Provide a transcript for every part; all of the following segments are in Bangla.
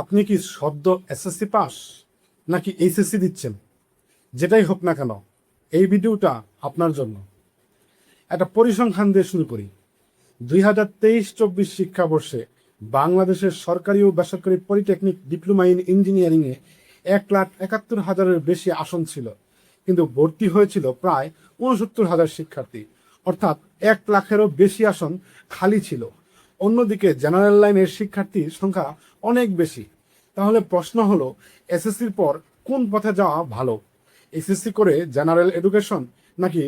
আপনি কি সদ্য এসএসসি পাস নাকি এইচএসসি দিচ্ছেন? যেটাই হোক না কেন, এই ভিডিওটা আপনার জন্য। একটা পরিসংখ্যান দিয়ে শুরু করি। 2023-24 শিক্ষাবর্ষে বাংলাদেশের সরকারি ও বেসরকারি পলিটেকনিক ডিপ্লোমা ইন ইঞ্জিনিয়ারিংয়ে 1,71,000-এর বেশি আসন ছিল, কিন্তু ভর্তি হয়েছিল প্রায় 69,000 শিক্ষার্থী, অর্থাৎ 1 লাখেরও বেশি আসন খালি ছিল। অন্যদিকে জেনারেল লাইনের শিক্ষার্থীর সংখ্যা অনেক বেশি। তাহলে প্রশ্ন হলো, এসএসসির পর কোন পথে যাওয়া ভালো? এসএসসি করে জেনারেল এডুকেশন নাকি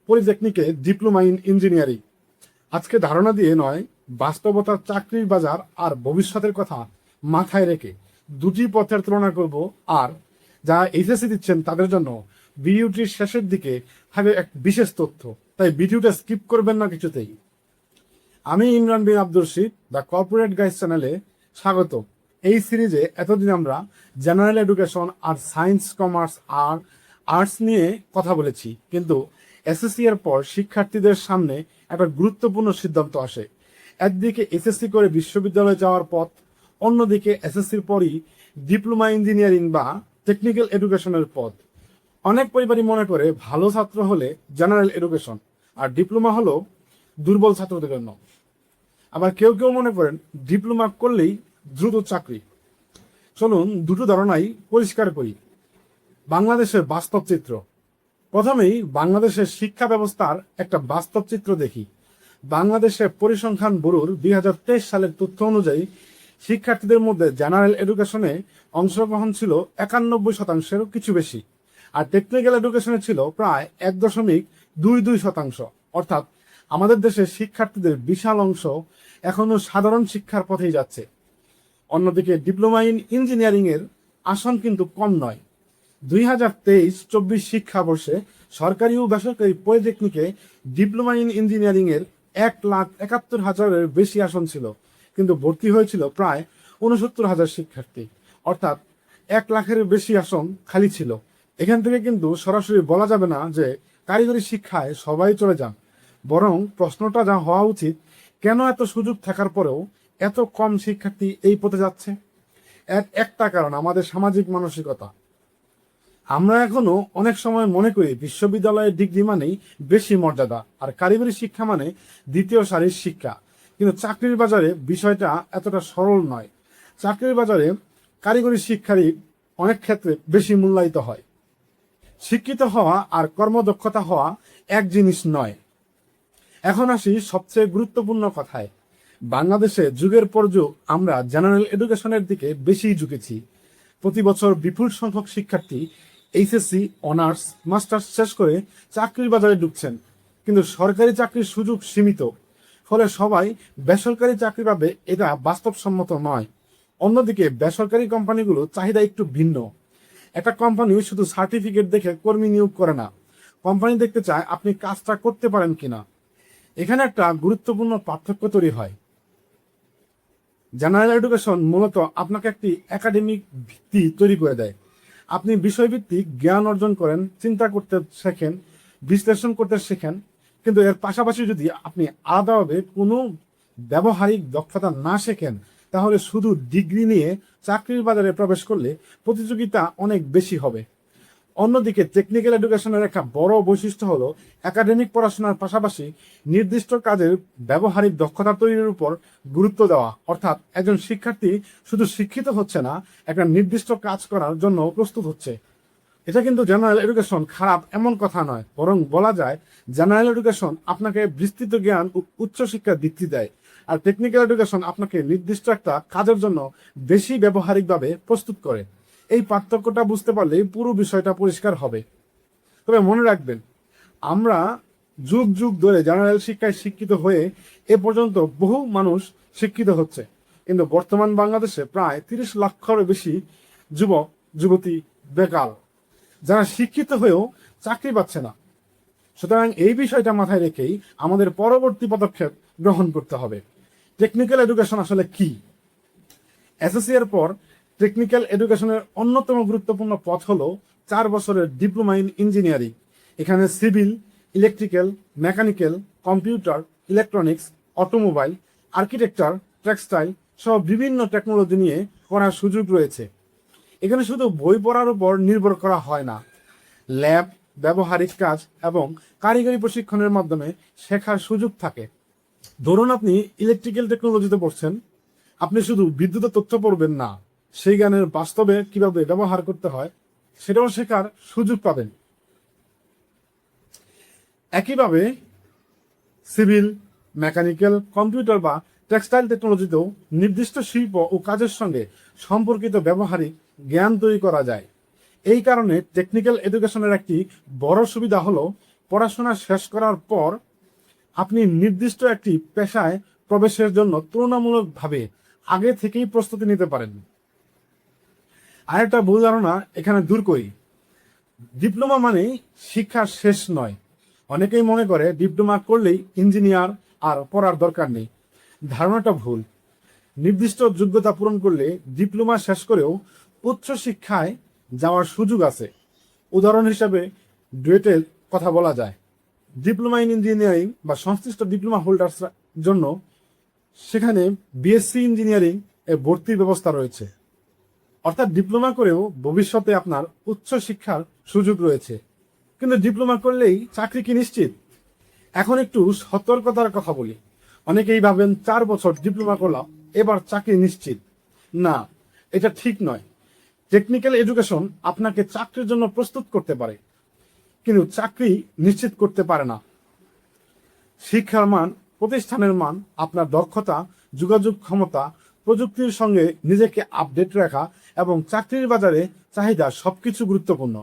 পলিটেকনিকে ডিপ্লোমা ইন ইঞ্জিনিয়ারিং? আজকে ধারণা দিয়ে নয়, বাস্তবতার চাকরির বাজার আর ভবিষ্যতের কথা মাথায় রেখে দুটি পথের তুলনা করব। আর যারা এইচএসসি দিচ্ছেন তাদের জন্য ভিডিওটির শেষের দিকে থাকবে এক বিশেষ তথ্য, তাই ভিডিওটা স্কিপ করবেন না কিছুতেই। আমি Imran bin Abdur Rashid, the corporate guide চ্যানেলে স্বাগত। এই সিরিজে এতদিন আমরা জেনারেল এডুকেশন আর সায়েন্স, কমার্স আর আর্টস নিয়ে কথা বলেছি, কিন্তু এসএসসি এর পর শিক্ষার্থীদের সামনে একটা গুরুত্বপূর্ণ সিদ্ধান্ত আসে। একদিকে এসএসসি করে বিশ্ববিদ্যালয়ে যাওয়ার পথ, অন্যদিকে এসএসসির পরই ডিপ্লোমা ইঞ্জিনিয়ারিং বা টেকনিক্যাল এডুকেশনের পথ। অনেক পরিবারই মনে করে ভালো ছাত্র হলে জেনারেল এডুকেশন আর ডিপ্লোমা হলো দুর্বল ছাত্রদের জন্য। আবার কেউ কেউ মনে করেন ডিপ্লোমা করলেই দ্রুত চাকরি। চলুন দুটো ধারণাই পরিষ্কার করি। বাংলাদেশের বাস্তব চিত্র। প্রথমেই বাংলাদেশের শিক্ষা ব্যবস্থার একটা বাস্তব চিত্র দেখি। বাংলাদেশের পরিসংখ্যান ব্যুরোর 2023 সালের তথ্য অনুযায়ী শিক্ষার্থীদের মধ্যে জেনারেল এডুকেশনে অংশগ্রহণ ছিল 91%-এরও কিছু বেশি, আর টেকনিক্যাল এডুকেশনে ছিল প্রায় 1.22%। অর্থাৎ আমাদের দেশের শিক্ষার্থীদের বিশাল অংশ এখনো সাধারণ শিক্ষার পথেই যাচ্ছে। অন্যদিকে ডিপ্লোমা ইন ইঞ্জিনিয়ারিং এর আসন কিন্তু কম নয়। 2023-24 শিক্ষাবর্ষে সরকারি ও বেসরকারি পলিটেকনিকে ডিপ্লোমা ইন ইঞ্জিনিয়ারিং এর 1,71,000-এর বেশি আসন ছিল, কিন্তু ভর্তি হয়েছিল প্রায় 69,000 শিক্ষার্থী, অর্থাৎ 1 লাখের বেশি আসন খালি ছিল। এখান থেকে কিন্তু সরাসরি বলা যাবে না যে কারিগরি শিক্ষায় সবাই চলে যান, বরং প্রশ্নটা যা হওয়া উচিত, কেন এত সুযোগ থাকার পরেও এত কম শিক্ষার্থী এই পথে যাচ্ছে? একটা কারণ আমাদের সামাজিক মানসিকতা। আমরা এখনো অনেক সময় মনে করি বিশ্ববিদ্যালয়ের ডিগ্রি মানেই বেশি মর্যাদা আর কারিগরি শিক্ষা মানে দ্বিতীয় সারির শিক্ষা, কিন্তু চাকরির বাজারে বিষয়টা এতটা সরল নয়। চাকরির বাজারে কারিগরি শিক্ষারই অনেক ক্ষেত্রে বেশি মূল্যায়িত হয়। শিক্ষিত হওয়া আর কর্মদক্ষতা হওয়া এক জিনিস নয়। এখন আসি সবচেয়ে গুরুত্বপূর্ণ কথায়। বাংলাদেশে যুগের পর যুগ আমরা জেনারেল এডুকেশনের দিকে বেশি ঝুঁকেছি। প্রতি বছর বিপুল সংখ্যক শিক্ষার্থী এইচএসসি, অনার্স, মাস্টার্স শেষ করে চাকরির বাজারে ঢুকছেন, কিন্তু সরকারি চাকরির সুযোগ সীমিত, ফলে সবাই বেসরকারি চাকরি পাবে, এটা বাস্তবসম্মত নয়। অন্যদিকে বেসরকারি কোম্পানিগুলো চাহিদা একটু ভিন্ন। একটা কোম্পানি শুধু সার্টিফিকেট দেখে কর্মী নিয়োগ করে না, কোম্পানি দেখতে চায় আপনি কাজটা করতে পারেন কিনা। এখানে একটা গুরুত্বপূর্ণ পার্থক্য তৈরি হয়। জেনারেল এডুকেশন মূলত আপনাকে একটি একাডেমিক ভিত্তি তৈরি করে দেয়। আপনি বিষয়ভিত্তিক জ্ঞান অর্জন করেন, চিন্তা করতে শেখেন, বিশ্লেষণ করতে শেখেন, কিন্তু এর পাশাপাশি যদি আপনি আলাদাভাবে কোনো ব্যবহারিক দক্ষতা না শেখেন, তাহলে শুধু ডিগ্রি নিয়ে চাকরির বাজারে প্রবেশ করলে প্রতিযোগিতা অনেক বেশি হবে। অন্যদিকে টেকনিক্যাল এডুকেশনের একটা বড় বৈশিষ্ট্য হলো একাডেমিক পড়াশোনার পাশাপাশি নির্দিষ্ট কাজের ব্যবহারিক দক্ষতা তৈরির উপর গুরুত্ব দেওয়া। অর্থাৎ একজন শিক্ষার্থী শুধু শিক্ষিত হচ্ছে না, একটা নির্দিষ্ট কাজ করার জন্য প্রস্তুত হচ্ছে। এটা কিন্তু জেনারেল এডুকেশন খারাপ এমন কথা নয়, বরং বলা যায় জেনারেল এডুকেশন আপনাকে বিস্তৃত জ্ঞান ও উচ্চশিক্ষার ভিত্তি দেয়, আর টেকনিক্যাল এডুকেশন আপনাকে নির্দিষ্ট একটা কাজের জন্য বেশি ব্যবহারিকভাবে প্রস্তুত করে। এই পার্থক্যটা বুঝতে পারলে পুরো বিষয়টা পরিষ্কার হবে। তবে মনে রাখবেন, আমরা যুগ যুগ ধরে জেনারেল শিক্ষায় শিক্ষিত হয়ে এ পর্যন্ত বহু মানুষ শিক্ষিত হচ্ছে, কিন্তু বর্তমান বাংলাদেশে প্রায় 30 লক্ষেরও বেশি যুবক যুবতী বেকার, যারা শিক্ষিত হয়েও চাকরি পাচ্ছে না। সুতরাং এই বিষয়টা মাথায় রেখেই আমাদের পরবর্তী পদক্ষেপ গ্রহণ করতে হবে। টেকনিক্যাল এডুকেশন আসলে কি? এসএসসি এর পর টেকনিক্যাল এডুকেশনের অন্যতম গুরুত্বপূর্ণ পথ হলো 4 বছরের ডিপ্লোমা ইন ইঞ্জিনিয়ারিং। এখানে civil, electrical, mechanical, computer, electronics, automobile, architecture, textile সহ বিভিন্ন টেকনোলজি নিয়ে পড়ার সুযোগ রয়েছে। এখানে শুধু বই পড়ার উপর নির্ভর করা হয় না, ল্যাব, ব্যবহারিক কাজ এবং কারিগরি প্রশিক্ষণের মাধ্যমে শেখার সুযোগ থাকে। ধরুন আপনি ইলেকট্রিক্যাল টেকনোলজিতে পড়ছেন, আপনি শুধু বিদ্যুতের তথ্য পড়বেন না, সেই জ্ঞানের বাস্তবে কিভাবে ব্যবহার করতে হয় সেটাও শেখার সুযোগ পাবেন। একইভাবে সিভিল, মেকানিক্যাল, কম্পিউটার বা টেক্সটাইল টেকনোলজিতেও নির্দিষ্ট শিল্প ও কাজের সঙ্গে সম্পর্কিত ব্যবহারিক জ্ঞান তৈরি করা যায়। এই কারণে টেকনিক্যাল এডুকেশনের একটি বড় সুবিধা হলো পড়াশোনা শেষ করার পর আপনি নির্দিষ্ট একটি পেশায় প্রবেশের জন্য তুলনামূলকভাবে আগে থেকেই প্রস্তুতি নিতে পারেন। আরেকটা ভুল ধারণা এখানে দূর করি, ডিপ্লোমা মানেই শিক্ষা শেষ নয়। অনেকেই মনে করে ডিপ্লোমা করলেই ইঞ্জিনিয়ার আর পড়ার দরকার নেই। ধারণাটা ভুল। নির্দিষ্ট যোগ্যতা পূরণ করলে ডিপ্লোমা শেষ করেও উচ্চ শিক্ষায় যাওয়ার সুযোগ আছে। উদাহরণ হিসাবে ডুয়েটের কথা বলা যায়। ডিপ্লোমা ইন ইঞ্জিনিয়ারিং বা সংশ্লিষ্ট ডিপ্লোমা হোল্ডার্স জন্য সেখানে বিএসসি ইঞ্জিনিয়ারিং এর ভর্তির ব্যবস্থা রয়েছে। অর্থাৎ ডিপ্লোমা করেও ভবিষ্যতে আপনার উচ্চ শিক্ষার সুযোগ রয়েছে। কিন্তু ডিপ্লোমা করলেই চাকরি কি নিশ্চিত? এখন একটু সতর্কতার কথা বলি। অনেকেই ভাবেন 4 বছর ডিপ্লোমা করলাম এবার চাকরি নিশ্চিত। না, এটা ঠিক নয়। টেকনিক্যাল এডুকেশন আপনাকে চাকরির জন্য প্রস্তুত করতে পারে, কিন্তু চাকরি নিশ্চিত করতে পারে না। শিক্ষার মান, প্রতিষ্ঠানের মান, আপনার দক্ষতা, যোগাযোগ ক্ষমতা, প্রযুক্তির সঙ্গে নিজেকে আপডেট রাখা এবং চাকরির বাজারে চাহিদা সবকিছু গুরুত্বপূর্ণ।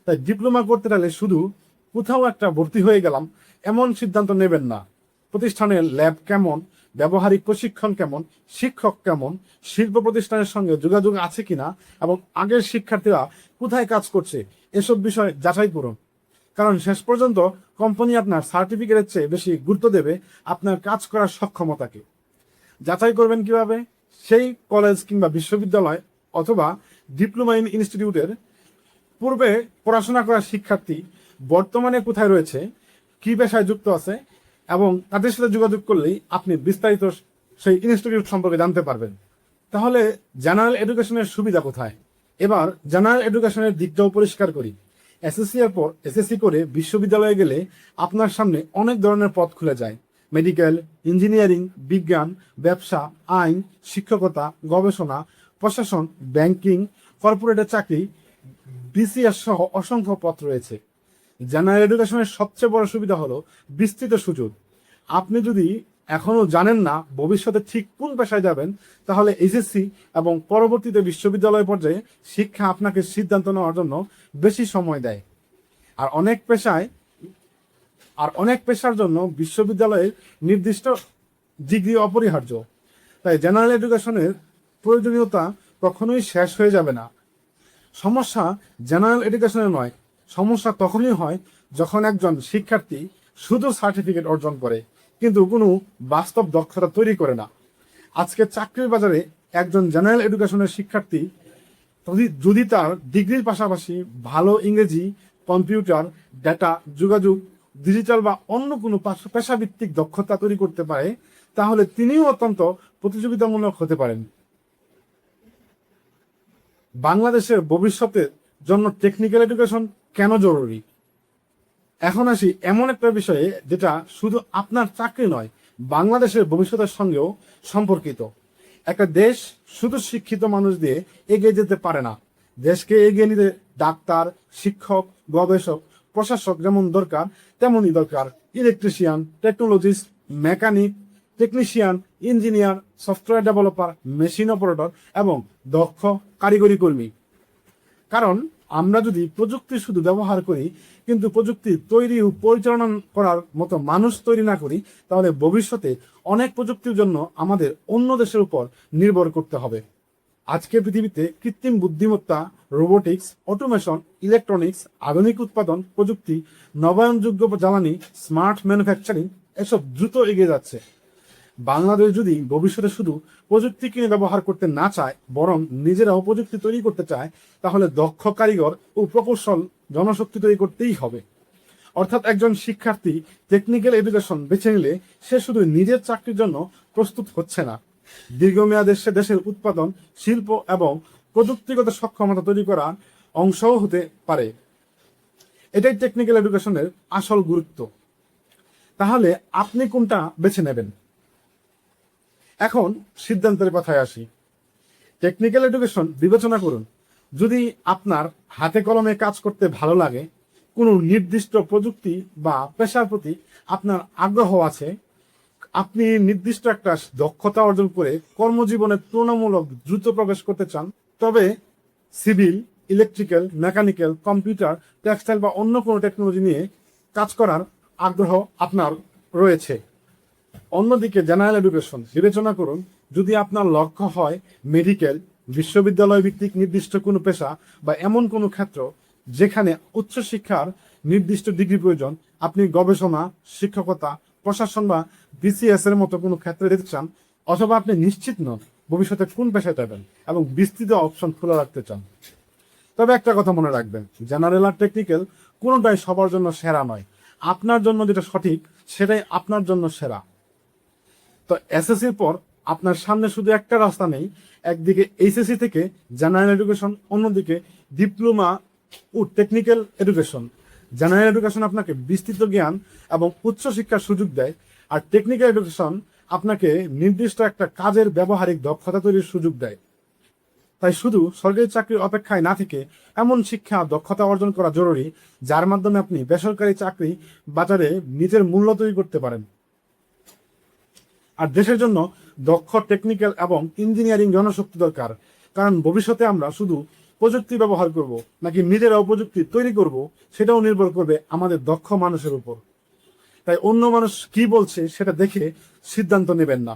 তাই ডিপ্লোমা করতে গেলে শুধু কোথাও একটা ভর্তি হয়ে গেলাম এমন সিদ্ধান্ত নেবেন না। প্রতিষ্ঠানের ল্যাব কেমন, ব্যবহারিক প্রশিক্ষণ কেমন, শিক্ষক কেমন, শিল্প প্রতিষ্ঠানের সঙ্গে যোগাযোগ আছে কিনা এবং আগের শিক্ষার্থীরা কোথায় কাজ করছে এসব বিষয় যাচাই করুন। কারণ শেষ পর্যন্ত কোম্পানি আপনার সার্টিফিকেটের চেয়ে বেশি গুরুত্ব দেবে আপনার কাজ করার সক্ষমতাকে। যাচাই করবেন কিভাবে? সেই কলেজ কিংবা বিশ্ববিদ্যালয় অথবা ডিপ্লোমা ইন ইনস্টিটিউটের পূর্বে পড়াশোনা করা শিক্ষার্থী বর্তমানে কোথায় রয়েছে, কি পেশায় যুক্ত আছে এবং তাদের সাথে যোগাযোগ করলেই আপনি বিস্তারিত সেই ইনস্টিটিউট সম্পর্কে জানতে পারবেন। তাহলে জেনারেল এডুকেশনের সুবিধা কোথায়? এবার জেনারেল এডুকেশনের দিকটাও পরিষ্কার করি। এসএসসি এর পর এসএসসি করে বিশ্ববিদ্যালয়ে গেলে আপনার সামনে অনেক ধরনের পথ খুলে যায়। মেডিকেল, ইঞ্জিনিয়ারিং, বিজ্ঞান, ব্যবসা, আইন, শিক্ষকতা, গবেষণা, প্রশাসন, ব্যাংকিং, কর্পোরেটের চাকরি, বিসিএস সহ অসংখ্য পথ রয়েছে। জেনারেল এডুকেশনের সবচেয়ে বড় সুবিধা হলো বিস্তৃত সুযোগ। আপনি যদি এখনো জানেন না ভবিষ্যতে ঠিক কোন পেশায় যাবেন, তাহলে এইচএসসি এবং পরবর্তীতে বিশ্ববিদ্যালয় পর্যায়ে শিক্ষা আপনাকে সিদ্ধান্ত নেওয়ার জন্য বেশি সময় দেয়। আর অনেক পেশার জন্য বিশ্ববিদ্যালয়ের নির্দিষ্ট ডিগ্রি অপরিহার্য। তাই জেনারেল এডুকেশনের প্রয়োজনীয়তা কখনোই শেষ হয়ে যাবে না। সমস্যা জেনারেল এডুকেশনে নয়, সমস্যা তখনই হয় যখন একজন শিক্ষার্থী শুধু সার্টিফিকেট অর্জন করে কিন্তু কোনো বাস্তব দক্ষতা তৈরি করে না। আজকে চাকরির বাজারে একজন জেনারেল এডুকেশনের শিক্ষার্থী যদি তার ডিগ্রির পাশাপাশি ভালো ইংরেজি, কম্পিউটার, ডেটা, যোগাযোগ, ডিজিটাল বা অন্য কোনো পেশাভিত্তিক দক্ষতা তৈরি করতে পারে, তাহলে তিনিও অত্যন্ত প্রতিযোগিতামূলক হতে পারেন। বাংলাদেশের ভবিষ্যতের জন্য টেকনিক্যাল এডুকেশন কেন জরুরি? এখন আসি এমন একটা বিষয়ে যেটা শুধু আপনার চাকরি নয়, বাংলাদেশের ভবিষ্যতের সঙ্গেও সম্পর্কিত। একটা দেশ শুধু শিক্ষিত মানুষ দিয়ে এগিয়ে যেতে পারে না। দেশকে এগিয়ে নিতে ডাক্তার, শিক্ষক, গবেষক, প্রশাসক যেমন দরকার তেমনই দরকার electrician, technologist, mechanic, technician, engineer, software developer, machine operator এবং দক্ষ কারিগরি কর্মী। কারণ আমরা যদি প্রযুক্তি শুধু ব্যবহার করি কিন্তু প্রযুক্তি তৈরি ও পরিচালনা করার মতো মানুষ তৈরি না করি, তাহলে ভবিষ্যতে অনেক প্রযুক্তির জন্য আমাদের অন্য দেশের উপর নির্ভর করতে হবে। আজকের পৃথিবীতে কৃত্রিম বুদ্ধিমত্তা, রোবোটিক্স, অটোমেশন, ইলেকট্রনিক্স, আধুনিক উৎপাদন প্রযুক্তি, নবায়নযোগ্য জ্বালানি, স্মার্ট ম্যানুফ্যাকচারিং এসব দ্রুত এগিয়ে যাচ্ছে। বাংলাদেশ যদি ভবিষ্যতে শুধু প্রযুক্তি কিনে ব্যবহার করতে না চায়, বরং নিজেরাও প্রযুক্তি তৈরি করতে চায়, তাহলে দক্ষ কারিগর ও প্রকৌশল জনশক্তি তৈরি করতেই হবে। অর্থাৎ একজন শিক্ষার্থী টেকনিক্যাল এডুকেশন বেছে নিলে সে শুধু নিজের চাকরির জন্য প্রস্তুত হচ্ছে না, দীর্ঘমেয়াদে সে দেশের উৎপাদন, শিল্প এবং প্রযুক্তিগত সক্ষমতা তৈরি করা অংশও হতে পারে। এটাই টেকনিক্যাল এডুকেশনের আসল গুরুত্ব। তাহলে আপনি কোনটা বেছে নেবেন? এখন সিদ্ধান্তের কথায় আসি। টেকনিক্যাল এডুকেশন বিবেচনা করুন। যদি আপনার হাতে কলমে কাজ করতে ভালো লাগে, কোনো নির্দিষ্ট প্রযুক্তি বা পেশার প্রতি আপনার আগ্রহ আছে, আপনি নির্দিষ্ট একটা দক্ষতা অর্জন করে কর্মজীবনে তুলনামূলক দ্রুত প্রবেশ করতে চান, তবে civil, electrical, mechanical, computer, textile বা অন্য কোনো টেকনোলজি নিয়ে কাজ করার আগ্রহ আপনার রয়েছে। অন্যদিকে জেনারেল এডুকেশন বিবেচনা করুন। যদি আপনার লক্ষ্য হয় মেডিকেল, বিশ্ববিদ্যালয় ভিত্তিক নির্দিষ্ট কোনো পেশা বা এমন কোনো ক্ষেত্র যেখানে উচ্চশিক্ষার নির্দিষ্ট ডিগ্রি প্রয়োজন, আপনি গবেষণা, শিক্ষকতা, প্রশাসন বা বিসিএস এর মতো কোনো ক্ষেত্রে যেতে চান, অথবা আপনি নিশ্চিত নন ভবিষ্যতে কোন পেশায় যাবেন এবং বিস্তৃত অপশন খোলা রাখতে চান, তবে একটা কথা মনে রাখবেন, জেনারেল আর টেকনিক্যাল কোনোটাই সবার জন্য সেরা নয়। আপনার জন্য যেটা সঠিক সেটাই আপনার জন্য সেরা। তো এসএসসির পর আপনার সামনে শুধু একটা রাস্তা নেই। একদিকে এইচএসসি থেকে জেনারেল এডুকেশন, অন্যদিকে ডিপ্লোমা ও টেকনিক্যাল এডুকেশন। জেনারেল এডুকেশন আপনাকে বিস্তৃত জ্ঞান এবং উচ্চশিক্ষার সুযোগ দেয়, আর টেকনিক্যাল এডুকেশন আপনাকে নির্দিষ্ট একটা কাজের ব্যবহারিক দক্ষতা তৈরির সুযোগ দেয়। তাই শুধু সরকারি চাকরির অপেক্ষায় না থেকে এমন শিক্ষা দক্ষতা অর্জন করা জরুরি, যার মাধ্যমে আপনি বেসরকারি চাকরি বাজারে নিজের মূল্য তৈরি করতে পারেন। আর দেশের জন্য দক্ষ টেকনিক্যাল এবং ইঞ্জিনিয়ারিং জনশক্তি দরকার, কারণ ভবিষ্যতে আমরা শুধু প্রযুক্তি ব্যবহার করব নাকি নিজেরাও প্রযুক্তি তৈরি করব, সেটাও নির্ভর করবে আমাদের দক্ষ মানুষের উপর। তাই অন্য মানুষ কি বলছে সেটা দেখে সিদ্ধান্ত নেবেন না।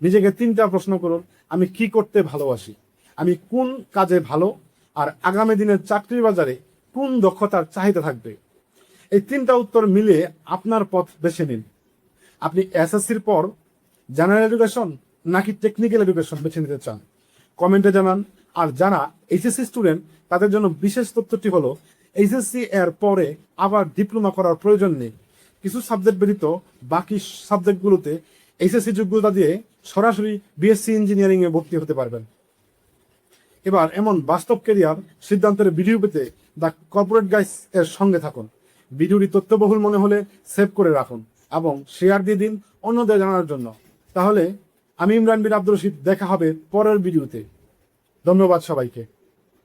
নিজেকে 3টা প্রশ্ন করুন: আমি কি করতে ভালোবাসি, আমি কোন কাজে ভালো, আর আগামী দিনের চাকরির বাজারে কোন দক্ষতার চাহিদা থাকবে। এই 3টা উত্তর মিলিয়ে আপনার পথ বেছে নিন। আপনি এসএসসির পর জেনারেল এডুকেশন নাকি টেকনিক্যাল এডুকেশন বেছে নিতে চান, কমেন্টে জানান। আর যারা এইচএসসি স্টুডেন্ট, তাদের জন্য বিশেষ তথ্যটি হলো, এইচএসসি এর পরে আবার ডিপ্লোমা করার প্রয়োজন নেই। কিছু সাবজেক্ট ব্যতীত বাকি সাবজেক্টগুলোতে এইচএসসি যোগ্যতা দিয়ে সরাসরি বিএসসি ইঞ্জিনিয়ারিং এ ভর্তি হতে পারবেন। এবার এমন বাস্তব কেরিয়ার সিদ্ধান্তের ভিডিও পেতে দ্য কর্পোরেট গাইস এর সঙ্গে থাকুন। ভিডিওটি তথ্যবহুল মনে হলে সেভ করে রাখুন এবং শেয়ার দিয়ে দিন অন্যদের জানার জন্য। তাহলে আমি ইমরান বিন আব্দুর রশিদ, দেখা হবে পরের ভিডিওতে। ধন্যবাদ সবাইকে।